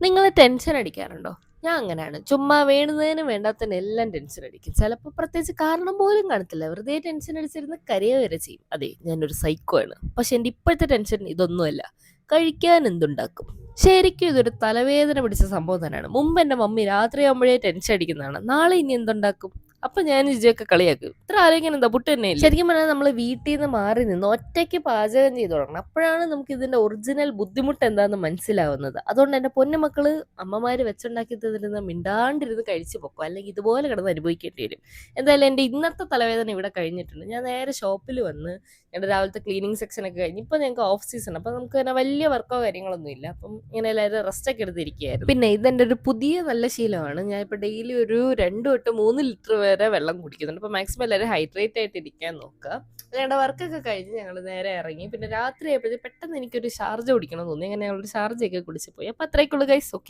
നിങ്ങൾ ടെൻഷൻ അടിക്കാറുണ്ടോ? ഞാൻ അങ്ങനെയാണ്. ചുമ്മാ വേണ്ടുന്നതിനും വേണ്ടാത്തതിനും എല്ലാം ടെൻഷൻ അടിക്കും. ചിലപ്പോൾ പ്രത്യേകിച്ച് കാരണം പോലും കാണത്തില്ല. വെറുതെ ടെൻഷൻ അടിച്ചിരുന്ന് കരയുക വരെ ചെയ്യും. അതെ, ഞാനൊരു സൈക്കോ ആണ്. പക്ഷെ എൻ്റെ ഇപ്പോഴത്തെ ടെൻഷൻ ഇതൊന്നുമല്ല. കഴിക്കാൻ എന്തുണ്ടാക്കും? ശരിക്കും ഇതൊരു തലവേദന പിടിച്ച സംഭവം തന്നെയാണ്. മുമ്പ് എൻ്റെ മമ്മി രാത്രിയാകുമ്പോഴേ ടെൻഷൻ അടിക്കുന്നതാണ്. നാളെ ഇനി എന്തുണ്ടാക്കും? അപ്പൊ ഞാൻ രുചിയൊക്കെ കളിയാക്കും. ഇത്ര ആലോചിക്കാൻ എന്താ, പുട്ട് തന്നെയല്ലേ? ശരിക്കും പറഞ്ഞാൽ നമ്മൾ വീട്ടിൽ നിന്ന് മാറി നിന്ന് ഒറ്റയ്ക്ക് പാചകം ചെയ്ത് തുടങ്ങണം. അപ്പോഴാണ് നമുക്ക് ഇതിന്റെ ഒറിജിനൽ ബുദ്ധിമുട്ട് എന്താണെന്ന് മനസ്സിലാവുന്നത്. അതുകൊണ്ട് എൻ്റെ പൊന്നുമക്കള് അമ്മമാര് വെച്ചുണ്ടാക്കി തരുന്ന മിണ്ടാണ്ടിരുന്ന് കഴിച്ചു പൊക്കോ, അല്ലെങ്കിൽ ഇതുപോലെ കിടന്ന് അനുഭവിക്കേണ്ടി വരും. എന്തായാലും എൻ്റെ ഇന്നത്തെ തലവേദന ഇവിടെ കഴിഞ്ഞിട്ടുണ്ട്. ഞാൻ നേരെ ഷോപ്പിൽ വന്ന് എൻ്റെ രാവിലത്തെ ക്ലീനിങ് സെക്ഷനൊക്കെ കഴിഞ്ഞ് ഇപ്പം ഞങ്ങൾക്ക് ഓഫ് സീസൺ, അപ്പം നമുക്ക് തന്നെ വലിയ വർക്കോ കാര്യങ്ങളൊന്നും ഇല്ല. അപ്പം ഇങ്ങനെ എല്ലാവരും റെസ്റ്റൊക്കെ എടുത്തിരിക്കുകയായിരുന്നു. പിന്നെ ഇതെൻ്റെ ഒരു പുതിയ നല്ല ശീലമാണ്. ഞാൻ ഇപ്പോൾ ഡെയിലി ഒരു 2 തൊട്ട് 3 ലിറ്റർ വരെ വെള്ളം കുടിക്കുന്നുണ്ട്. അപ്പോൾ മാക്സിമം എല്ലാവരും ഹൈഡ്രേറ്റ് ആയിട്ട് ഇരിക്കാൻ നോക്കുക. ഞങ്ങളുടെ വർക്കൊക്കെ കഴിഞ്ഞ് ഞങ്ങൾ നേരെ ഇറങ്ങി. പിന്നെ രാത്രി ആയപ്പോഴത്തേക്ക് പെട്ടെന്ന് എനിക്കൊരു ഷാർജ കുടിക്കണം എന്ന് തോന്നി. അങ്ങനെ ഞങ്ങളൊരു ഷാർജയൊക്കെ കുടിച്ച് പോയി. അപ്പോൾ അത്രയ്ക്കുള്ളൂ ഗൈസ്. ഓക്കെ.